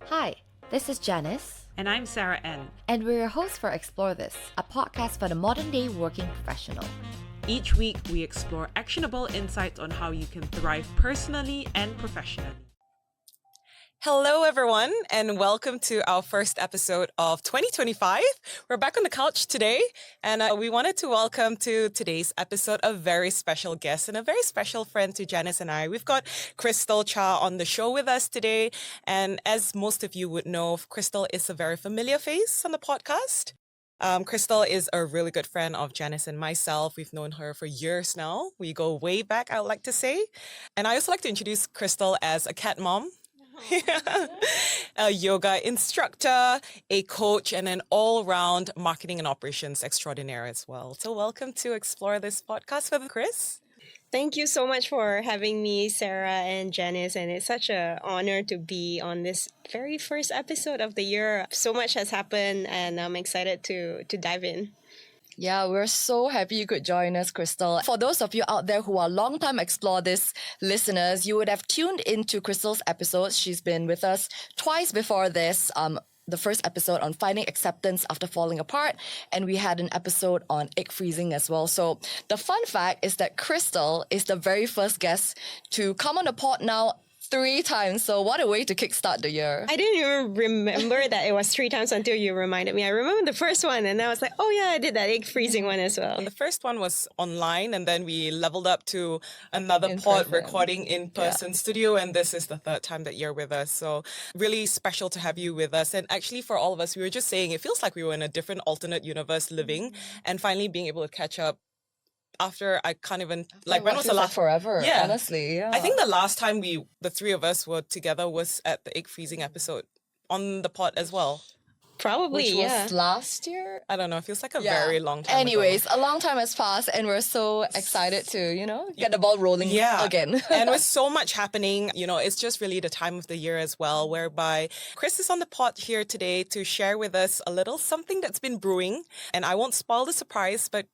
Hi, this is Janice. And I'm Sarah N. And we're your hosts for Explore This, a podcast for the modern day working professional. Each week, we explore actionable insights on how you can thrive personally and professionally. Hello, everyone, and welcome to our first episode of 2025. We're back on the couch today, and we wanted to welcome to today's episode a very special guest and a very special friend to Janice and I. We've got Crystal Cha on the show with us today, and as most of you would know, Crystal is a very familiar face on the podcast. Crystal is a really good friend of Janice and myself. We've known her for years now. We go way back, I would like to say. And I also like to introduce Crystal as a cat mom. A yoga instructor, a coach, and an all-round marketing and operations extraordinaire as well. So welcome to Explore This podcast with Chris. Thank you so much for having me, Sarah and Janice, and it's such an honor to be on this very first episode of the year. So much has happened, and I'm excited to dive in. Yeah, we're so happy you could join us, Crystal. For those of you out there who are long-time Explore This listeners, you would have tuned into Crystal's episodes. She's been with us twice before this. The first episode on finding acceptance after falling apart, and we had an episode on egg freezing as well. So the fun fact is that Crystal is the very first guest to come on the pod now 3 times. So what a way to kickstart the year. I didn't even remember that it was 3 times until you reminded me. I remember the first one, and I was like, oh yeah, I did that egg freezing one as well. The first one was online, and then we leveled up to another pod recording in-person studio, and this is the 3rd time that you're with us. So really special to have you with us. And actually for all of us, we were just saying, it feels like we were in a different alternate universe living, and finally being able to catch up after I can't even when was the last forever? Yeah, honestly, yeah. I think the last time the 3 of us were together was at the egg freezing episode on the pod as well. Probably, Which was last year. I don't know. It feels like a very long time. Anyways, ago. a long time has passed, and we're so excited to get the ball rolling again. And with so much happening, it's just really the time of the year as well, whereby Chris is on the pod here today to share with us a little something that's been brewing. And I won't spoil the surprise, but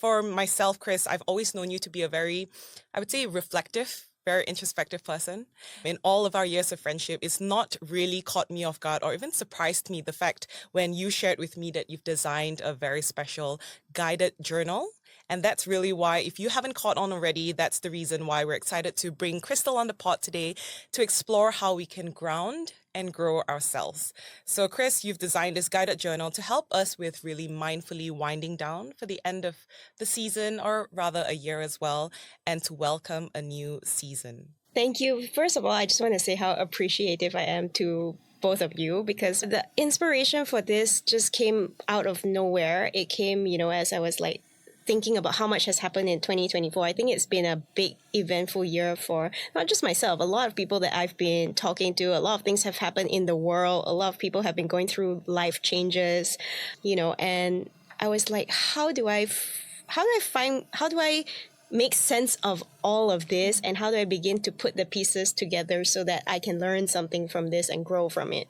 for myself, Chris, I've always known you to be a very, I would say, reflective, very introspective person. In all of our years of friendship, it's not really caught me off guard or even surprised me the fact when you shared with me that you've designed a very special guided journal. And that's really why, if you haven't caught on already, that's the reason why we're excited to bring Crystal on the pod today to explore how we can ground and grow ourselves. So Chris, you've designed this guided journal to help us with really mindfully winding down for the end of the season, or rather a year as well, and to welcome a new season. Thank you. First of all, I just want to say how appreciative I am to both of you, because the inspiration for this just came out of nowhere. It came, as I was thinking about how much has happened in 2024. I think it's been a big eventful year for not just myself, a lot of people that I've been talking to. A lot of things have happened in the world. A lot of people have been going through life changes, and I was like, how do I make sense of all of this, and how do I begin to put the pieces together so that I can learn something from this and grow from it,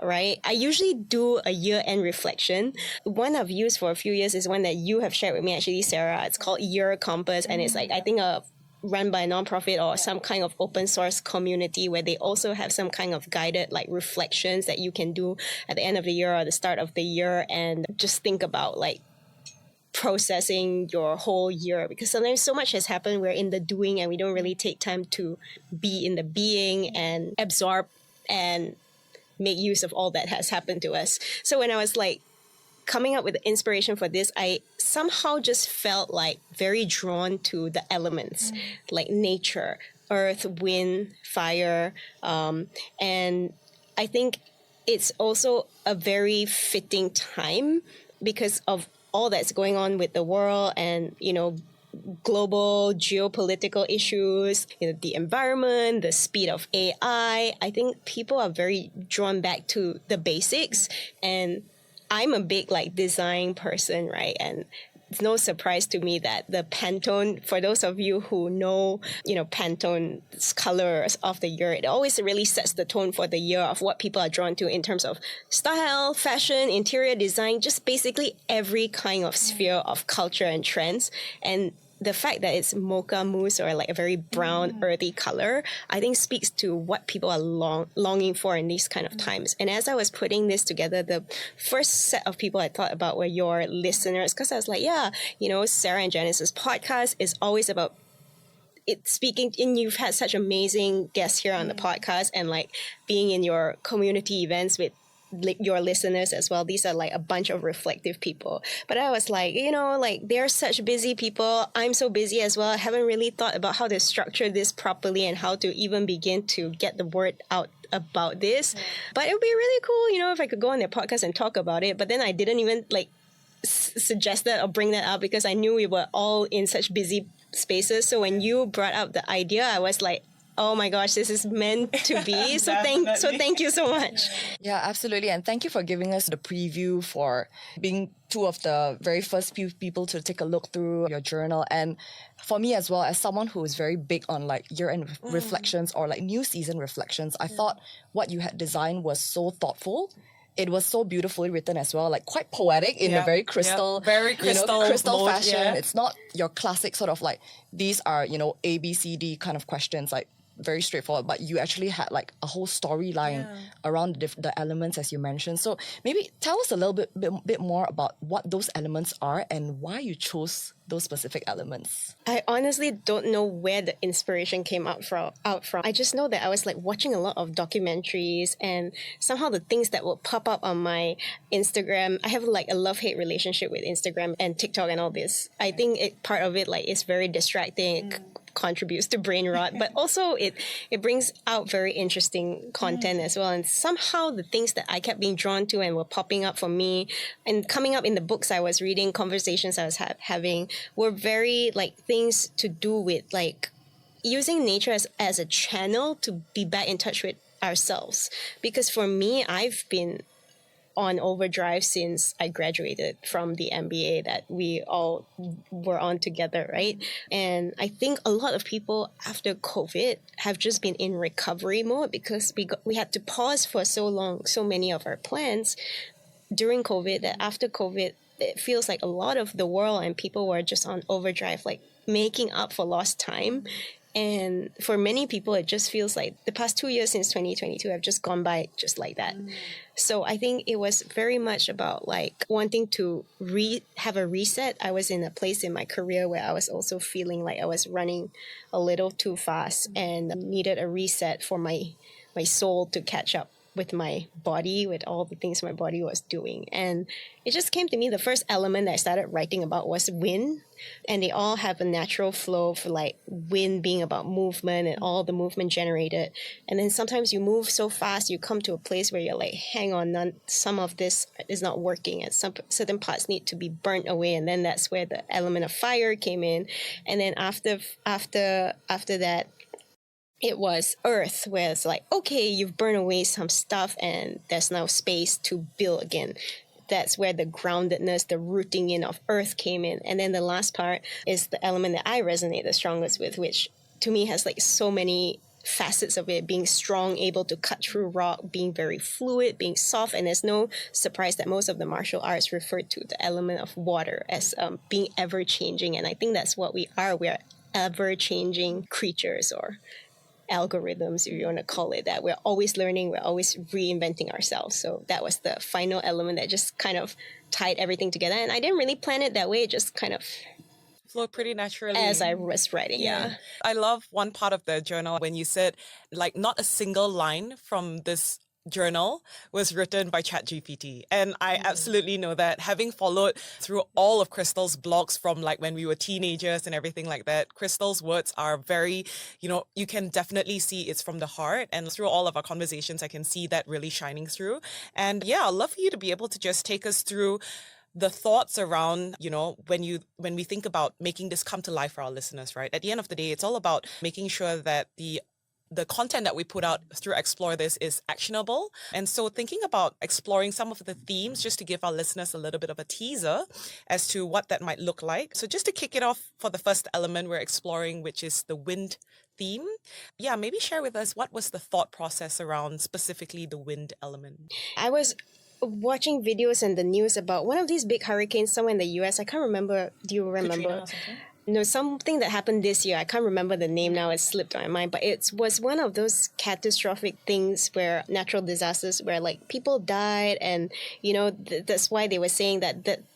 right? I usually do a year-end reflection. One I've used for a few years is one that you have shared with me, actually, Sarah. It's called Year Compass, and it's I think run by a nonprofit or some kind of open source community where they also have some kind of guided reflections that you can do at the end of the year or the start of the year, and just think about processing your whole year, because sometimes so much has happened. We're in the doing and we don't really take time to be in the being and absorb and make use of all that has happened to us. So when I was coming up with the inspiration for this, I somehow just felt very drawn to the elements, like nature, earth, wind, fire, and I think it's also a very fitting time because of all that's going on with the world and, global geopolitical issues, the environment, the speed of AI. I think people are very drawn back to the basics. And I'm a big design person, right? And it's no surprise to me that the Pantone, for those of you who know, Pantone's colors of the year, it always really sets the tone for the year of what people are drawn to in terms of style, fashion, interior design, just basically every kind of sphere of culture and trends. And the fact that it's mocha mousse or like a very brown, earthy color, I think speaks to what people are longing for in these kind of times. And as I was putting this together, the first set of people I thought about were your listeners, because I was like, yeah, you know, Sarah and Janice's podcast is always about it speaking, and you've had such amazing guests here on the podcast, and like being in your community events with your listeners as well. These are like a bunch of reflective people. But I was like, you know, like they're such busy people. I'm so busy as well. I haven't really thought about how to structure this properly and how to even begin to get the word out about this. But it would be really cool, you know, if I could go on their podcast and talk about it. But then I didn't even like suggest that or bring that up because I knew we were all in such busy spaces. So when you brought up the idea, I was like, oh my gosh, this is meant to be. So thank you so much. Yeah, absolutely. And thank you for giving us the preview, for being two of the very first few people to take a look through your journal. And for me as well, as someone who is very big on like year-end reflections or like new season reflections, I thought what you had designed was so thoughtful. It was so beautifully written as well, like quite poetic in a very crystal, very crystal, crystal mode, fashion. yeah. It's not your classic sort of like, these are, you know, A, B, C, D kind of questions, like very straightforward, but you actually had like a whole storyline around the elements as you mentioned. So maybe tell us a little bit more about what those elements are and why you chose those specific elements. I honestly don't know where the inspiration came out from. I just know that I was like watching a lot of documentaries, and somehow the things that will pop up on my Instagram, I have like a love-hate relationship with Instagram and TikTok and all this. I think part of it like is very distracting. It contributes to brain rot, but also it brings out very interesting content as well. And somehow the things that I kept being drawn to and were popping up for me and coming up in the books I was reading, conversations I was having, were very like things to do with like using nature as a channel to be back in touch with ourselves. Because for me, I've been on overdrive since I graduated from the MBA that we all were on together, right? And I think a lot of people after COVID have just been in recovery mode because we had to pause for so long, so many of our plans during COVID, that after COVID, it feels like a lot of the world and people were just on overdrive, like making up for lost time. And for many people, it just feels like the past 2 years since 2022 have just gone by just like that. So I think it was very much about like wanting to have a reset. I was in a place in my career where I was also feeling like I was running a little too fast and needed a reset for my soul to catch up with my body, with all the things my body was doing. And it just came to me, the first element that I started writing about was wind. And they all have a natural flow for like wind being about movement and all the movement generated. And then sometimes you move so fast, you come to a place where you're like, hang on, some of this is not working and some certain parts need to be burnt away. And then that's where the element of fire came in. And then after that, it was earth, where it's like, okay, you've burned away some stuff and there's now space to build again. That's where the groundedness, the rooting in of earth came in. And then the last part is the element that I resonate the strongest with, which to me has like so many facets of it, being strong, able to cut through rock, being very fluid, being soft. And there's no surprise that most of the martial arts refer to the element of water as being ever-changing. And I think that's what we are. We're ever-changing creatures, or algorithms, if you want to call it that. We're always learning, we're always reinventing ourselves. So that was the final element that just kind of tied everything together. And I didn't really plan it that way, it just kind of flowed pretty naturally as I was writing. Yeah. I love one part of the journal when you said like not a single line from this journal was written by ChatGPT. And I absolutely know that, having followed through all of Crystal's blogs from like when we were teenagers and everything like that. Crystal's words are very, you know, you can definitely see it's from the heart. And through all of our conversations, I can see that really shining through. And yeah, I'd love for you to be able to just take us through the thoughts around, you know, when we think about making this come to life for our listeners, right? At the end of the day, it's all about making sure that the content that we put out through Explore This is actionable. And so thinking about exploring some of the themes, just to give our listeners a little bit of a teaser as to what that might look like. So just to kick it off for the first element we're exploring, which is the wind theme. Yeah, maybe share with us, what was the thought process around specifically the wind element? I was watching videos and the news about one of these big hurricanes somewhere in the US. I can't remember. Do you remember? No, something that happened this year. I can't remember the name now. It slipped my mind, but it was one of those catastrophic things where natural disasters where like people died, and that's why they were saying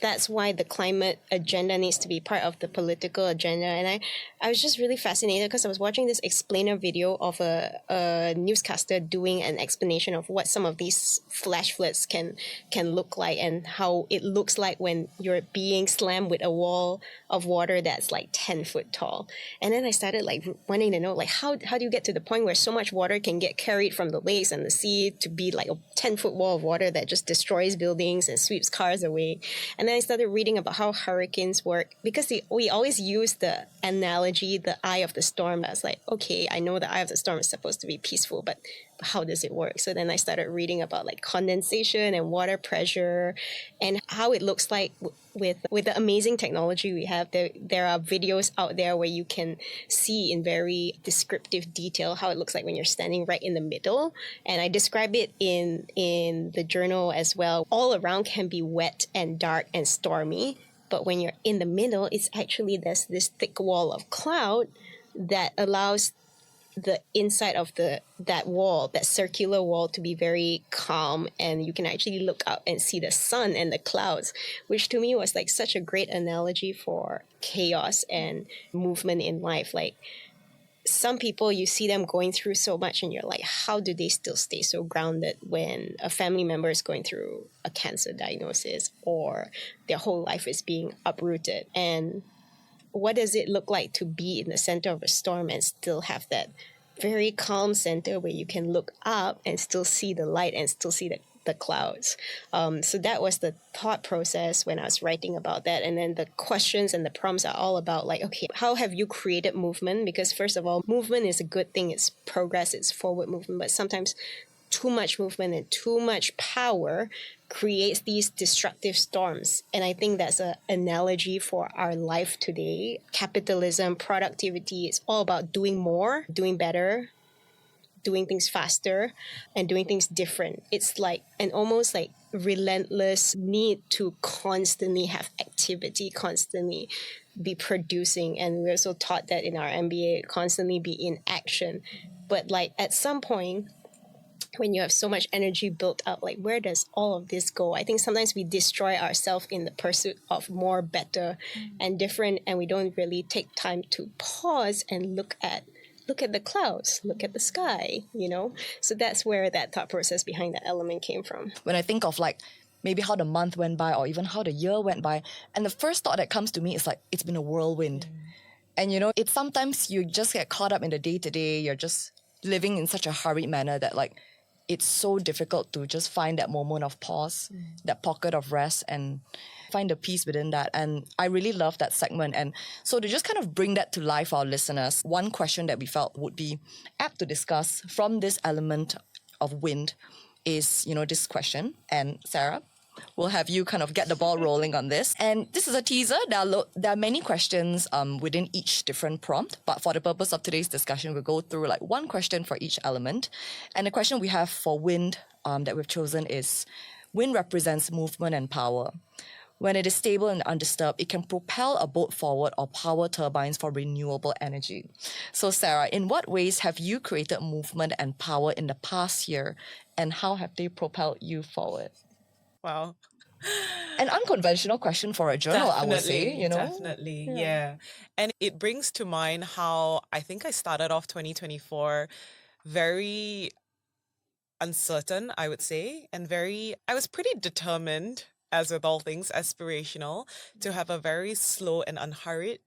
that's why the climate agenda needs to be part of the political agenda. And I was just really fascinated because I was watching this explainer video of a newscaster doing an explanation of what some of these flash floods can look like, and how it looks like when you're being slammed with a wall of water that's like 10 foot tall. And then I started like wanting to know, like, how do you get to the point where so much water can get carried from the lakes and the sea to be like a 10-foot wall of water that just destroys buildings and sweeps cars away? And then I started reading about how hurricanes work, because we always use the analogy, the eye of the storm. That's like, okay, I know the eye of the storm is supposed to be peaceful, but how does it work? So then I started reading about like condensation and water pressure and how it looks like with the amazing technology we have. There are videos out there where you can see in very descriptive detail how it looks like when you're standing right in the middle. And I describe it in the journal as well. All around can be wet and dark and stormy, but when you're in the middle, it's actually there's this thick wall of cloud that allows the inside of that wall, that circular wall, to be very calm, and you can actually look out and see the sun and the clouds, which to me was like such a great analogy for chaos and movement in life. Like, some people, you see them going through so much and you're like, how do they still stay so grounded when a family member is going through a cancer diagnosis or their whole life is being uprooted? And what does it look like to be in the center of a storm and still have that very calm center where you can look up and still see the light and still see the clouds? So that was the thought process when I was writing about that. And then the questions and the prompts are all about like, okay, how have you created movement? Because first of all, movement is a good thing. It's progress, it's forward movement. But sometimes too much movement and too much power creates these destructive storms. And I think that's an analogy for our life today. Capitalism, productivity, it's all about doing more, doing better, doing things faster, and doing things different. It's like an almost like relentless need to constantly have activity, constantly be producing. And we're also taught that in our MBA, constantly be in action. But like at some point, when you have so much energy built up, like where does all of this go? I think sometimes we destroy ourselves in the pursuit of more, better, and different, and we don't really take time to pause and look at the clouds, look at the sky, So that's where that thought process behind that element came from. When I think of like maybe how the month went by or even how the year went by, and the first thought that comes to me is like, it's been a whirlwind. And it's sometimes you just get caught up in the day-to-day, you're just living in such a hurried manner that like, it's so difficult to just find that moment of pause, that pocket of rest, and find the peace within that. And I really love that segment. And so to just kind of bring that to life for our listeners, one question that we felt would be apt to discuss from this element of wind is, this question. And Sarah, we'll have you kind of get the ball rolling on this. And this is a teaser. There are many questions within each different prompt, but for the purpose of today's discussion, we'll go through like one question for each element. And the question we have for wind that we've chosen is, wind represents movement and power. When it is stable and undisturbed, it can propel a boat forward or power turbines for renewable energy. So Sarah, in what ways have you created movement and power in the past year, and how have they propelled you forward? Wow. An unconventional question for a journal, I would say, Definitely, yeah. And it brings to mind how I think I started off 2024 very uncertain, I would say, and I was pretty determined, as with all things aspirational, to have a very slow and unhurried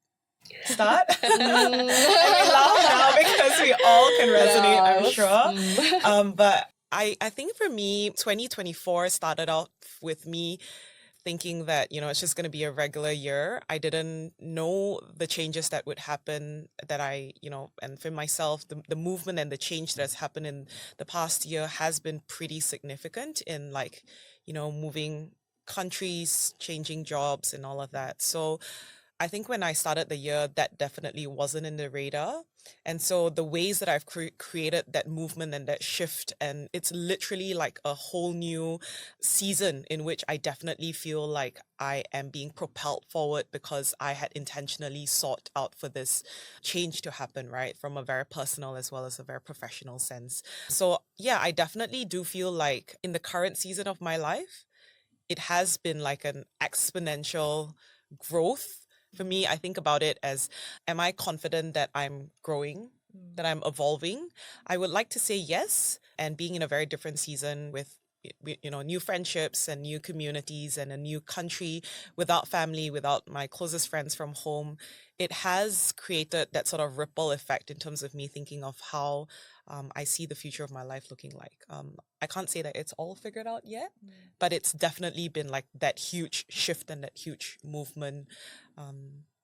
start. And we laugh now because we all can resonate, I'm sure. But I think for me, 2024 started off with me thinking that, it's just going to be a regular year. I didn't know the changes that would happen that and for myself, the movement and the change that's happened in the past year has been pretty significant in moving countries, changing jobs and all of that. So I think when I started the year, that definitely wasn't in the radar. And so the ways that I've created that movement and that shift, and it's literally like a whole new season in which I definitely feel like I am being propelled forward because I had intentionally sought out for this change to happen, right? From a very personal as well as a very professional sense. So yeah, I definitely do feel like in the current season of my life, it has been like an exponential growth. For me, I think about it as, am I confident that I'm growing, that I'm evolving? I would like to say yes. And being in a very different season with new friendships and new communities and a new country, without family, without my closest friends from home, it has created that sort of ripple effect in terms of me thinking of how I see the future of my life looking like. I can't say that it's all figured out yet, but it's definitely been like that huge shift and that huge movement.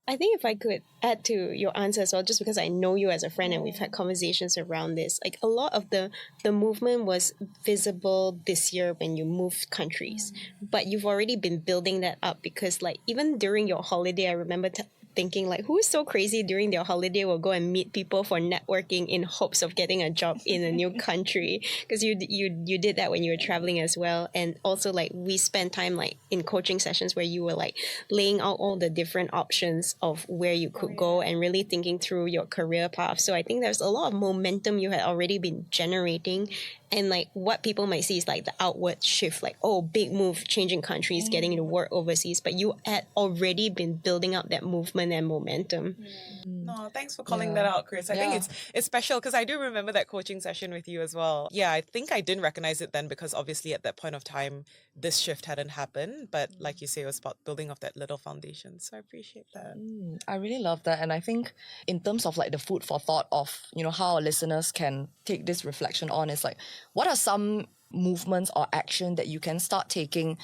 I think if I could add to your answer as well, just because I know you as a friend and we've had conversations around this, like a lot of the movement was visible this year when you moved countries, but you've already been building that up because like even during your holiday, I remember thinking like, who's so crazy during their holiday will go and meet people for networking in hopes of getting a job in a new country, because you did that when you were traveling as well. And also like we spent time like in coaching sessions where you were like laying out all the different options of where you could go and really thinking through your career path. So I think there's a lot of momentum you had already been generating. And like what people might see is like the outward shift, like, oh, big move, changing countries, getting to work overseas. But you had already been building up that movement and momentum. No, thanks for calling that out, Chris. I think it's special because I do remember that coaching session with you as well. Yeah, I think I didn't recognize it then because obviously at that point of time, this shift hadn't happened. But like you say, it was about building up that little foundation. So I appreciate that. I really love that. And I think in terms of like the food for thought of, how our listeners can take this reflection on, is like, what are some movements or action that you can start taking,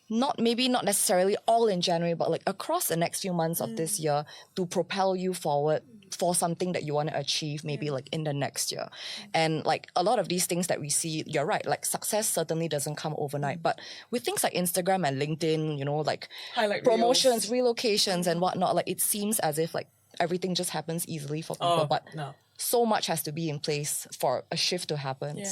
not necessarily all in January, but like across the next few months of this year to propel you forward for something that you want to achieve maybe like in the next year. And like a lot of these things that we see, you're right, like success certainly doesn't come overnight, but with things like Instagram and LinkedIn, like Highlight promotions, reels. relocations and whatnot, like it seems as if like everything just happens easily for people, but no. so much has to be in place for a shift to happen.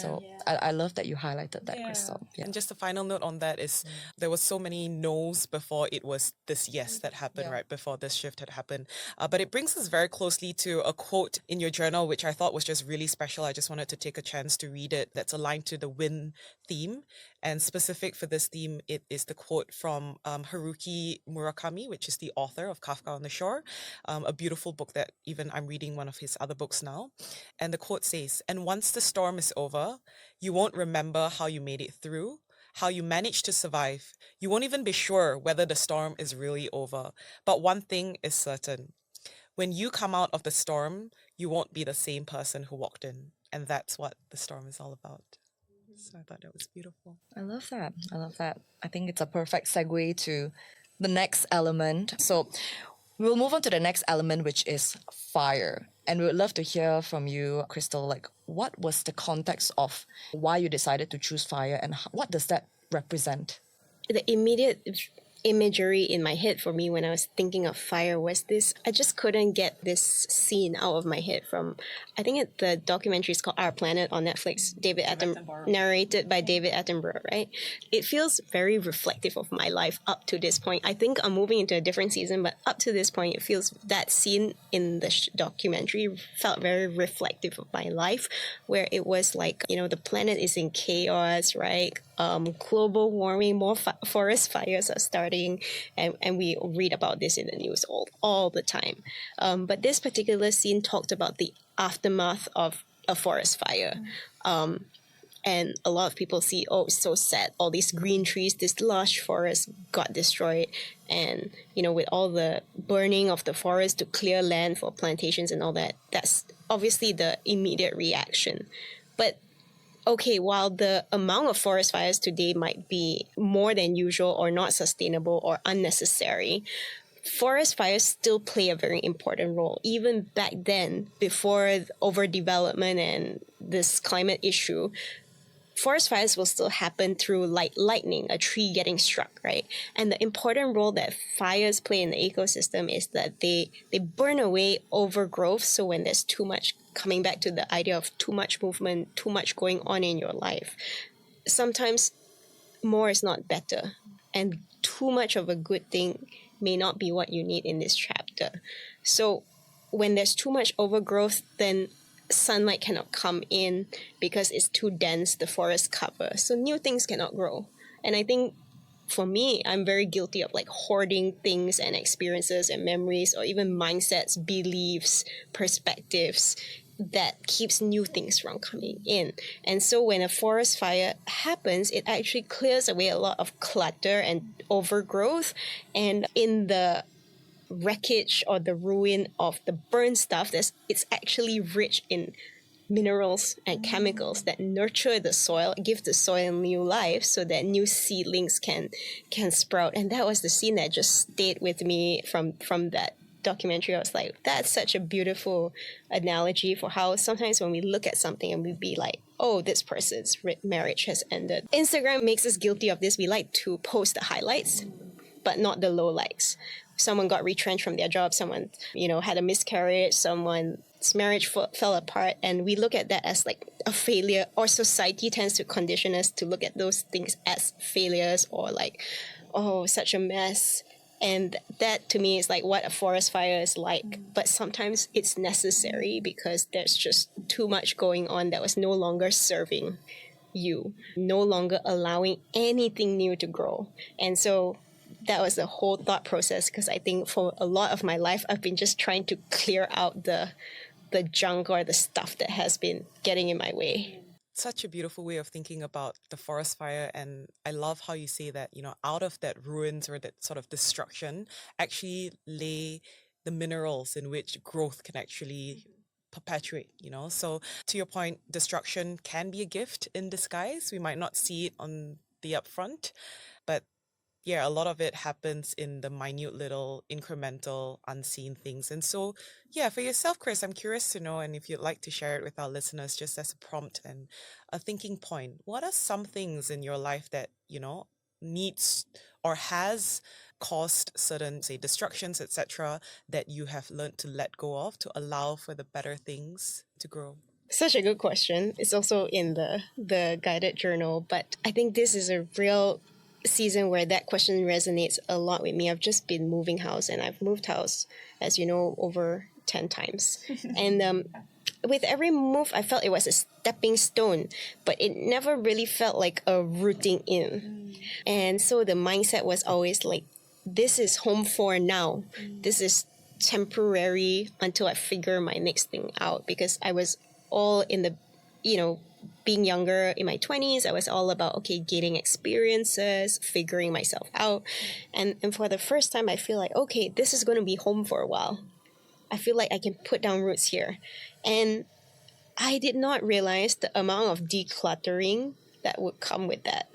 I love that you highlighted that, Crystal. And just a final note on that is there was so many no's before it was this yes that happened, right? Before this shift had happened. But it brings us very closely to a quote in your journal, which I thought was just really special. I just wanted to take a chance to read it. That's aligned to the win theme. And specific for this theme, it is the quote from Haruki Murakami, which is the author of Kafka on the Shore, a beautiful book that even I'm reading one of his other books now. And the quote says, "And once the storm is over, you won't remember how you made it through, how you managed to survive. You won't even be sure whether the storm is really over. But one thing is certain. When you come out of the storm, you won't be the same person who walked in." And that's what the storm is all about. So I thought that was beautiful. I love that. I think it's a perfect segue to the next element. So we'll move on to the next element, which is fire. And we would love to hear from you, Crystal, like what was the context of why you decided to choose fire and what does that represent? The immediate imagery in my head for me when I was thinking of fire was this, I just couldn't get this scene out of my head from, I think the documentary is called Our Planet on Netflix, narrated by David Attenborough, right? It feels very reflective of my life up to this point. I think I'm moving into a different season, but up to this point, it feels that scene in the documentary felt very reflective of my life, where it was like, the planet is in chaos, right? Global warming, more forest fires are starting, and we read about this in the news all the time. But this particular scene talked about the aftermath of a forest fire. And a lot of people see, oh, it's so sad. All these green trees, this lush forest got destroyed. And, with all the burning of the forest to clear land for plantations and all that, that's obviously the immediate reaction. But okay, while the amount of forest fires today might be more than usual or not sustainable or unnecessary, forest fires still play a very important role. Even back then, before overdevelopment and this climate issue, forest fires will still happen through lightning, a tree getting struck, right? And the important role that fires play in the ecosystem is that they burn away overgrowth. So when there's too much, coming back to the idea of too much movement, too much going on in your life, sometimes more is not better. And too much of a good thing may not be what you need in this chapter. So when there's too much overgrowth, then sunlight cannot come in because it's too dense, the forest cover. So new things cannot grow. And I think for me, I'm very guilty of like hoarding things and experiences and memories or even mindsets, beliefs, perspectives that keeps new things from coming in. And so when a forest fire happens, it actually clears away a lot of clutter and overgrowth. And in the wreckage or the ruin of the burned stuff, it's actually rich in minerals and chemicals that nurture the soil, give the soil new life so that new seedlings can sprout. And that was the scene that just stayed with me from that documentary. I was like, that's such a beautiful analogy for how sometimes when we look at something and we be like, oh, this person's marriage has ended. Instagram makes us guilty of this. We like to post the highlights, but not the lowlights. Someone got retrenched from their job, someone, had a miscarriage, someone's marriage fell apart, and we look at that as like a failure, or society tends to condition us to look at those things as failures or like, oh, such a mess. And that to me is like what a forest fire is like. But sometimes it's necessary because there's just too much going on that was no longer serving you, no longer allowing anything new to grow. And so that was the whole thought process, because I think for a lot of my life, I've been just trying to clear out the junk or the stuff that has been getting in my way. Such a beautiful way of thinking about the forest fire. And I love how you say that, out of that ruins or that sort of destruction actually lay the minerals in which growth can actually perpetuate, So to your point, destruction can be a gift in disguise. We might not see it on the upfront, but yeah, a lot of it happens in the minute little incremental unseen things. And so, yeah, for yourself, Chris, I'm curious to know, and if you'd like to share it with our listeners, just as a prompt and a thinking point, what are some things in your life that, needs or has caused certain, say, destructions, etc., that you have learned to let go of to allow for the better things to grow? Such a good question. It's also in the guided journal, but I think this is a real season where that question resonates a lot with me. I've just been moving house, and I've moved house, as you know, over 10 times. And with every move, I felt it was a stepping stone, but it never really felt like a rooting in. And so the mindset was always like, this is home for now. This is temporary until I figure my next thing out, because I was all in the, being younger in my 20s, I was all about, okay, gaining experiences, figuring myself out. And for the first time, I feel like, okay, this is going to be home for a while. I feel like I can put down roots here. And I did not realize the amount of decluttering that would come with that.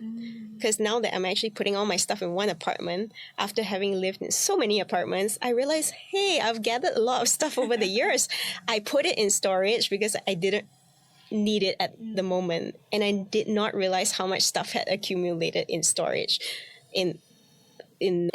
Because now that I'm actually putting all my stuff in one apartment, after having lived in so many apartments, I realized, hey, I've gathered a lot of stuff over the years. I put it in storage because I didn't need it at the moment. And I did not realize how much stuff had accumulated in storage. In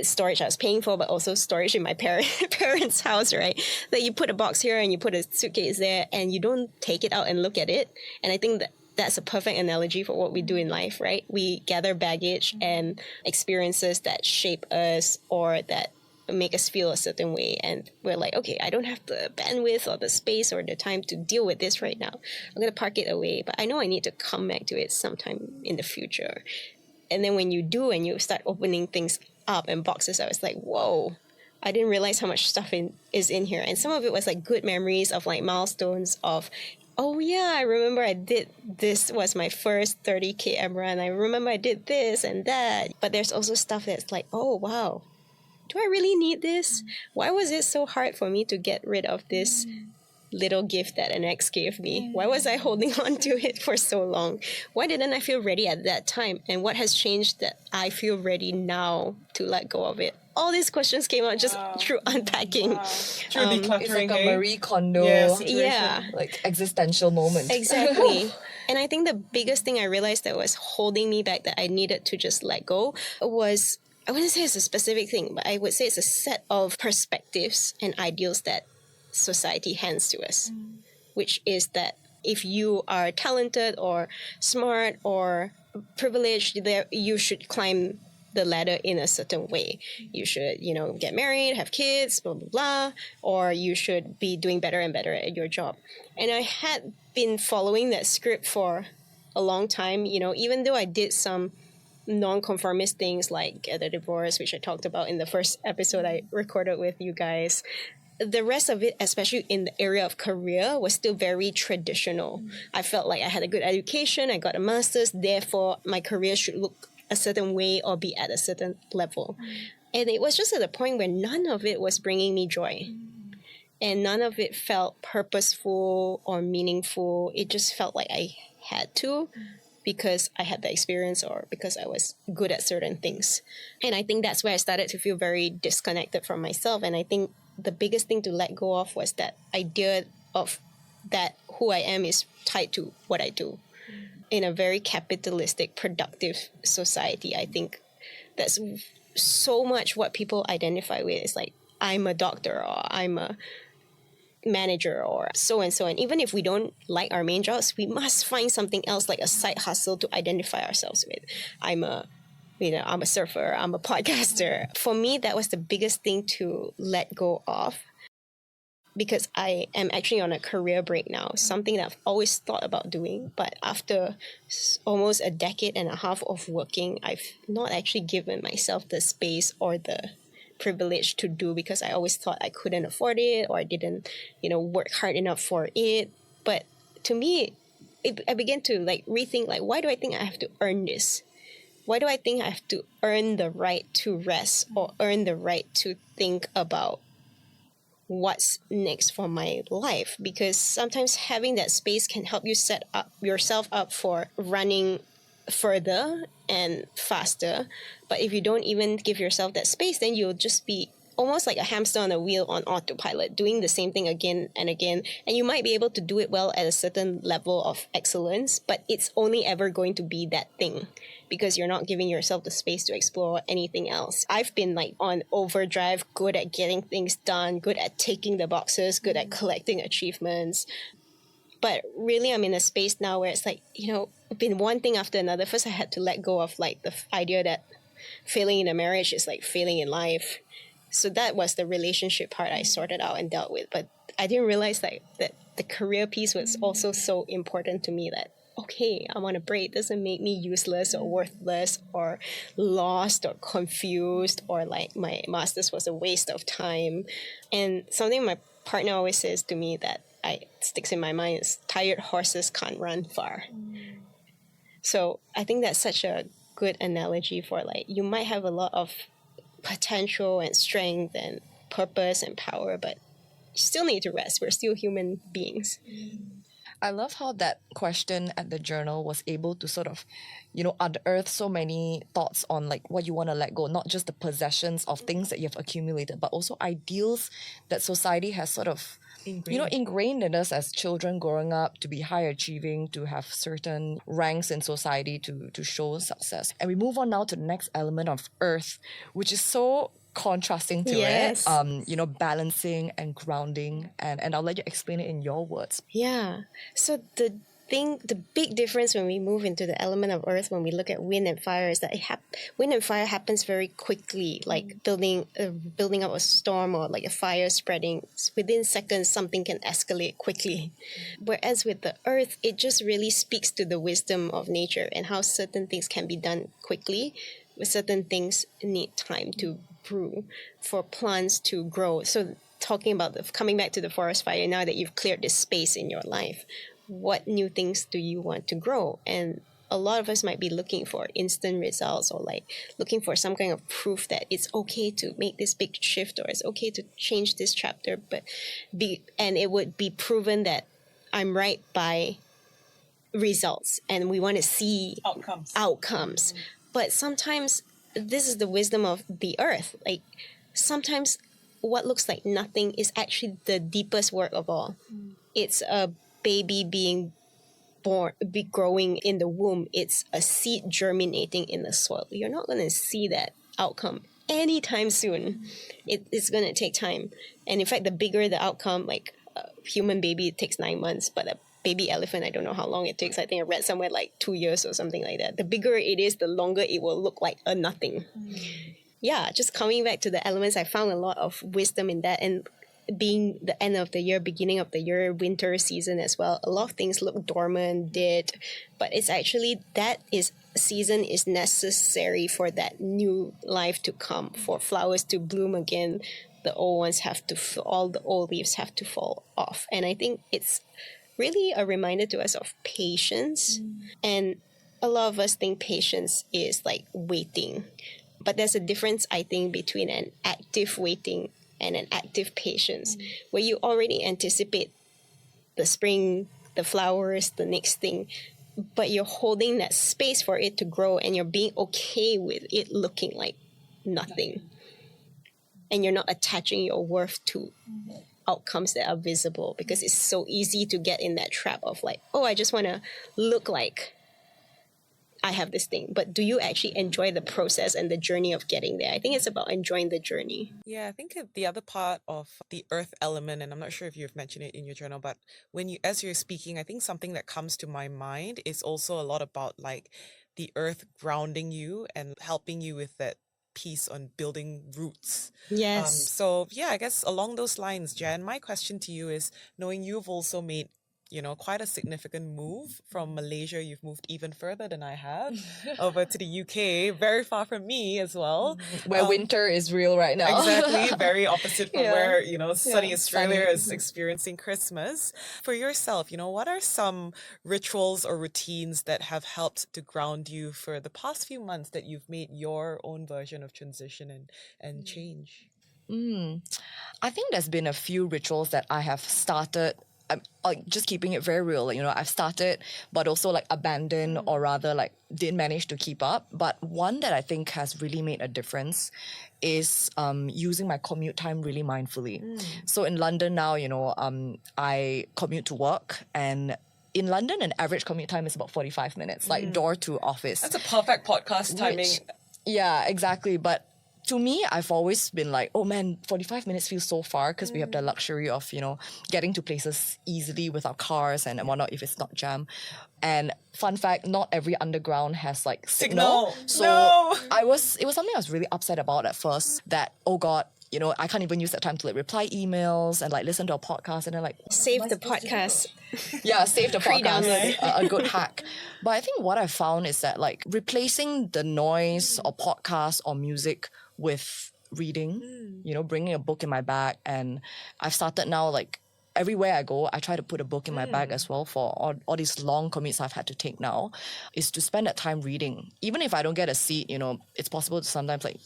storage I was paying for, but also storage in my parents' house, right? That you put a box here and you put a suitcase there and you don't take it out and look at it. And I think that's a perfect analogy for what we do in life, right? We gather baggage and experiences that shape us or that make us feel a certain way, and we're like, okay, I don't have the bandwidth or the space or the time to deal with this right now. I'm going to park it away, but I know I need to come back to it sometime in the future. And then when you do and you start opening things up and boxes, I was like, whoa, I didn't realize how much stuff is in here. And some of it was like good memories of like milestones of, oh yeah, I remember I did this, was my first 30 km run. I remember I did this and that. But there's also stuff that's like, oh wow, do I really need this? Why was it so hard for me to get rid of this little gift that an ex gave me. Why was I holding on to it for so long? Why didn't I feel ready at that time? And what has changed that I feel ready now to let go of it? All these questions came out just through unpacking. Through It's decluttering, like a hey? Marie Kondo, Yeah, situation. Yeah, like existential moment. exactly. And I think the biggest thing I realized that was holding me back that I needed to just let go was, I wouldn't say it's a specific thing, but I would say it's a set of perspectives and ideals that society hands to us, which is that if you are talented or smart or privileged, there you should climb the ladder in a certain way. You should, get married, have kids, blah, blah, blah, or you should be doing better and better at your job. And I had been following that script for a long time, even though I did some non-conformist things like the divorce, which I talked about in the first episode I recorded with you guys. The rest of it, especially in the area of career, was still very traditional. I felt like I had a good education, I got a master's, therefore my career should look a certain way or be at a certain level. And it was just at a point where none of it was bringing me joy. And none of it felt purposeful or meaningful. It just felt like I had to because I had the experience or because I was good at certain things. And I think that's where I started to feel very disconnected from myself. And I think the biggest thing to let go of was that idea of that who I am is tied to what I do. In a very capitalistic, productive society, I think that's so much what people identify with. It's like, I'm a doctor or I'm a manager or so and so. And even if we don't like our main jobs, we must find something else like a side hustle to identify ourselves with. I'm a surfer, I'm a podcaster. For me, that was the biggest thing to let go of, because I am actually on a career break now, something that I've always thought about doing. But after almost a decade and a half of working, I've not actually given myself the space or the privilege to do, because I always thought I couldn't afford it or I didn't, work hard enough for it. But to me, I began to rethink, why do I think I have to earn this? Why do I think I have to earn the right to rest or earn the right to think about what's next for my life? Because sometimes having that space can help you set up yourself up for running further and faster. But if you don't even give yourself that space, then you'll just be almost like a hamster on a wheel on autopilot, doing the same thing again and again. And you might be able to do it well at a certain level of excellence, but it's only ever going to be that thing because you're not giving yourself the space to explore anything else. I've been on overdrive, good at getting things done, good at ticking the boxes, good at collecting achievements. But really, I'm in a space now where it's been one thing after another. First, I had to let go of the idea that failing in a marriage is like failing in life. So that was the relationship part I sorted out and dealt with. But I didn't realize that the career piece was also so important to me that, okay, I'm on a break. It doesn't make me useless or worthless or lost or confused or my master's was a waste of time. And something my partner always says to me that sticks in my mind is, tired horses can't run far. So I think that's such a good analogy for you might have a lot of potential and strength and purpose and power, but you still need to rest. We're still human beings. I love how that question at the journal was able to sort of, unearth so many thoughts on what you want to let go, not just the possessions of things that you've accumulated, but also ideals that society has sort of ingrained in us as children growing up to be high achieving, to have certain ranks in society to show success. And we move on now to the next element of earth, which is so contrasting to Yes. it, balancing and grounding. And I'll let you explain it in your words. Yeah. So the big difference when we move into the element of earth, when we look at wind and fire, is that wind and fire happens very quickly, like building up a storm or a fire spreading. Within seconds, something can escalate quickly. Whereas with the earth, it just really speaks to the wisdom of nature and how certain things can be done quickly, but certain things need time to brew for plants to grow. So talking about coming back to the forest fire, now that you've cleared this space in your life, what new things do you want to grow? And a lot of us might be looking for instant results or like looking for some kind of proof that it's okay to make this big shift or it's okay to change this chapter, and it would be proven that I'm right by results, and we want to see outcomes. But sometimes this is the wisdom of the earth. Like sometimes what looks like nothing is actually the deepest work of all. It's a baby being growing in the womb. It's a seed germinating in the soil. You're not going to see that outcome anytime soon. It's going to take time. And in fact, the bigger the outcome, like a human baby, it takes 9 months, but a baby elephant, I don't know how long it takes. I think I read somewhere like 2 years or something like that. The bigger it is, the longer it will look like a nothing. Yeah, just coming back to the elements, I found a lot of wisdom in that. And being the end of the year, beginning of the year, winter season as well, a lot of things look dormant, dead, but it's actually season is necessary for that new life to come, for flowers to bloom again. The old ones all the old leaves have to fall off. And I think it's really a reminder to us of patience. And a lot of us think patience is like waiting. But there's a difference, I think, between an active waiting and an active patience, where you already anticipate the spring, the flowers, the next thing, but you're holding that space for it to grow and you're being okay with it looking like nothing. And you're not attaching your worth to outcomes that are visible, because it's so easy to get in that trap of like, oh, I just want to look like I have this thing. But do you actually enjoy the process and the journey of getting there? I think it's about enjoying the journey. Yeah, I think the other part of the earth element, and I'm not sure if you've mentioned it in your journal, but as you're speaking, I think something that comes to my mind is also a lot about like the earth grounding you and helping you with that piece on building roots. Yes. So yeah, I guess along those lines, Jan, my question to you is, knowing you've also made quite a significant move from Malaysia. You've moved even further than I have over to the UK, very far from me as well. Where winter is real right now. Exactly, very opposite from where, sunny Yeah, Australia sunny. is experiencing Christmas. For yourself, what are some rituals or routines that have helped to ground you for the past few months that you've made your own version of transition and change? I think there's been a few rituals that I have started. Like just keeping it very real, I've started, but also like abandoned, or rather like didn't manage to keep up. But one that I think has really made a difference is using my commute time really mindfully. So in London now, I commute to work, and in London, an average commute time is about 45 minutes, like door to office. That's a perfect podcast timing. Yeah, exactly. But to me, I've always been like, oh man, 45 minutes feels so far, because we have the luxury of, getting to places easily with our cars and whatnot if it's not jam. And fun fact, not every underground has like signal. So No. it was something I was really upset about at first, that, oh God, I can't even use that time to like reply emails and like listen to a podcast, and then like Save the podcast. yeah, save the podcast. Pre-download. A good hack. But I think what I found is that like replacing the noise or podcast or music with reading, bringing a book in my bag. And I've started now, like everywhere I go, I try to put a book in my bag as well for all these long commutes I've had to take now, is to spend that time reading. Even if I don't get a seat, it's possible to sometimes like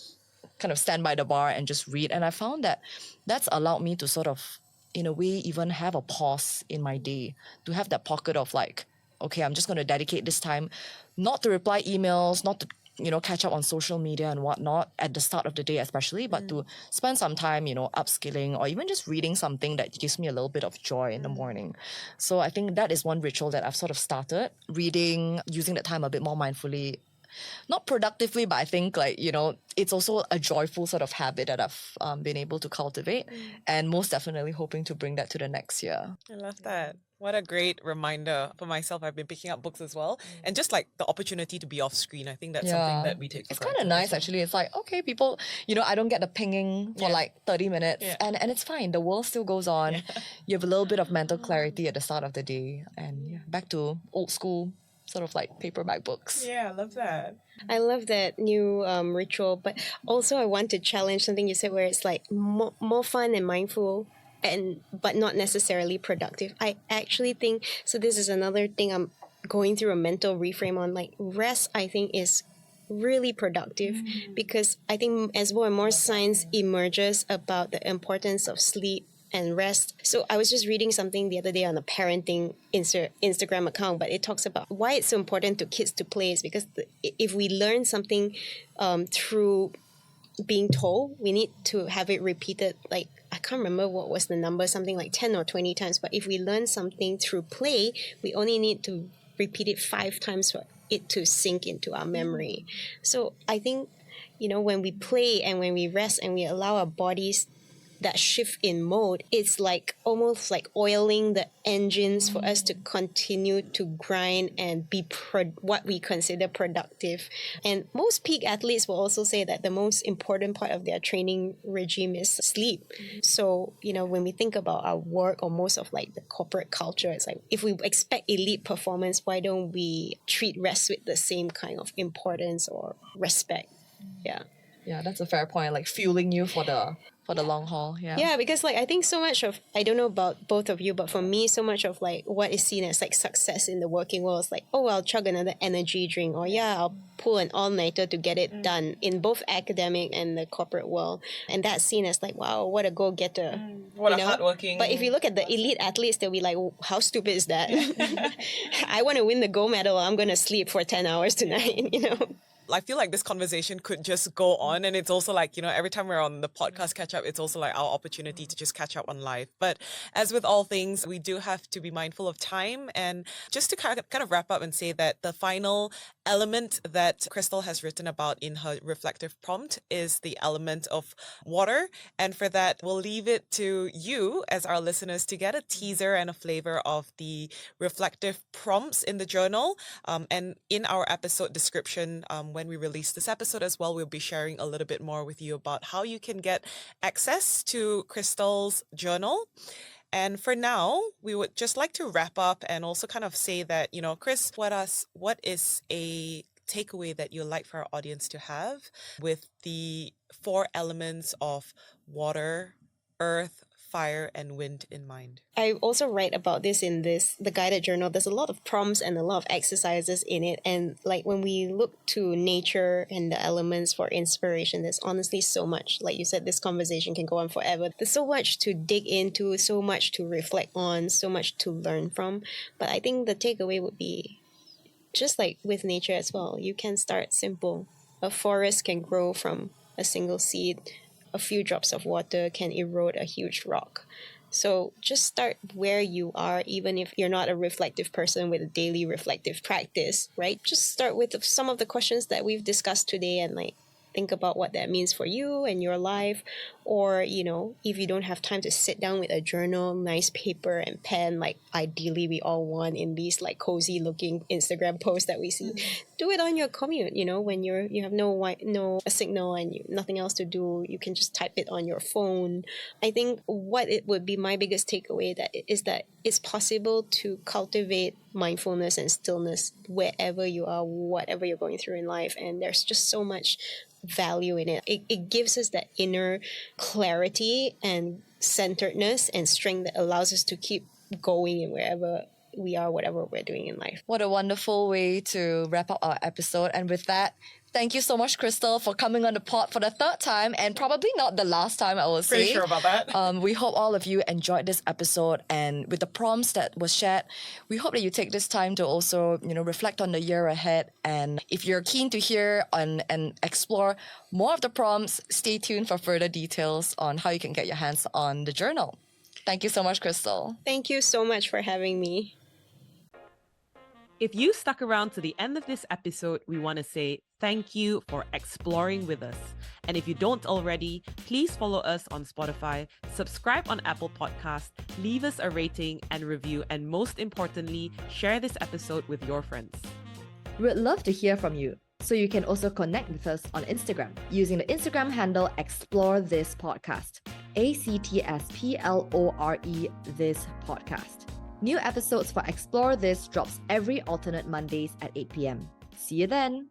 kind of stand by the bar and just read. And I found that that's allowed me to sort of, in a way, even have a pause in my day, to have that pocket of like, okay, I'm just going to dedicate this time not to reply emails, not to, catch up on social media and whatnot at the start of the day especially, but to spend some time, upskilling or even just reading something that gives me a little bit of joy in the morning. So I think that is one ritual that I've sort of started, reading, using that time a bit more mindfully. Not productively, but I think like, it's also a joyful sort of habit that I've been able to cultivate, and most definitely hoping to bring that to the next year. I love that. What a great reminder for myself. I've been picking up books as well. And just like the opportunity to be off screen, I think that's something that we take for It's kind of granted nice as well. actually. It's like, okay, people, I don't get the pinging for like 30 minutes, Yeah. and it's fine. The world still goes on. You have a little bit of mental clarity at the start of the day, and back to old school sort of like paperback books. Yeah, I love that. I love that new ritual, but also I want to challenge something you said where it's like more fun and mindful, but not necessarily productive. I actually think, so this is another thing I'm going through a mental reframe on like rest, I think is really productive because I think as more and more science emerges about the importance of sleep and rest. So I was just reading something the other day on a parenting Instagram account, but it talks about why it's so important to kids to play is because if we learn something through being told, we need to have it repeated. Like, I can't remember what was the number, something like 10 or 20 times. But if we learn something through play, we only need to repeat it 5 times for it to sink into our memory. So I think, when we play and when we rest and we allow our bodies that shift in mode, it's like almost like oiling the engines for us to continue to grind and be what we consider productive. And most peak athletes will also say that the most important part of their training regime is sleep. So, when we think about our work or most of like the corporate culture, it's like if we expect elite performance, why don't we treat rest with the same kind of importance or respect? Yeah. Yeah, that's a fair point. Like fueling you for the long haul. Yeah, because like I think so much of, I don't know about both of you, but for me, so much of like what is seen as like success in the working world is like, oh, I'll chug another energy drink, or I'll pull an all-nighter to get it done in both academic and the corporate world. And that's seen as like, wow, what a go-getter. What a hardworking. But if you look at the elite athletes, they'll be like, how stupid is that? I want to win the gold medal. I'm going to sleep for 10 hours tonight, I feel like this conversation could just go on, and it's also like, every time we're on the podcast catch up, it's also like our opportunity to just catch up on life. But as with all things, we do have to be mindful of time. And just to kind of wrap up and say that the final element that Crystal has written about in her reflective prompt is the element of water. And for that, we'll leave it to you as our listeners to get a teaser and a flavor of the reflective prompts in the journal. And in our episode description, when we release this episode as well, we'll be sharing a little bit more with you about how you can get access to Crystal's journal. And for now, we would just like to wrap up and also kind of say that, Chris, what is a takeaway that you'd like for our audience to have with the 4 elements of water, earth, fire, and wind in mind? I also write about this in the guided journal. There's a lot of prompts and a lot of exercises in it. And like when we look to nature and the elements for inspiration, there's honestly so much. Like you said, this conversation can go on forever. There's so much to dig into, so much to reflect on, so much to learn from. But I think the takeaway would be just like with nature as well. You can start simple. A forest can grow from a single seed. A few drops of water can erode a huge rock. So just start where you are, even if you're not a reflective person with a daily reflective practice, right? Just start with some of the questions that we've discussed today and like think about what that means for you and your life. Or, if you don't have time to sit down with a journal, nice paper and pen, like ideally we all want in these like cozy looking Instagram posts that we see, do it on your commute, when you have no signal and nothing else to do, you can just type it on your phone. I think what it would be my biggest takeaway is that it's possible to cultivate mindfulness and stillness wherever you are, whatever you're going through in life. And there's just so much value in it. It gives us that inner clarity and centeredness and strength that allows us to keep going in wherever we are, whatever we're doing in life. What a wonderful way to wrap up our episode. And with that, thank you so much, Crystal, for coming on the pod for the 3rd time and probably not the last time, I will say. Pretty sure about that. We hope all of you enjoyed this episode, and with the prompts that was shared, we hope that you take this time to also, reflect on the year ahead. And if you're keen to hear and explore more of the prompts, stay tuned for further details on how you can get your hands on the journal. Thank you so much, Crystal. Thank you so much for having me. If you stuck around to the end of this episode, we want to say thank you for exploring with us. And if you don't already, please follow us on Spotify, subscribe on Apple Podcasts, leave us a rating and review, and most importantly, share this episode with your friends. We'd love to hear from you. So you can also connect with us on Instagram using the Instagram handle Explore This Podcast. ACTSPLORE This Podcast. New episodes for Explore This drops every alternate Mondays at 8 p.m. See you then!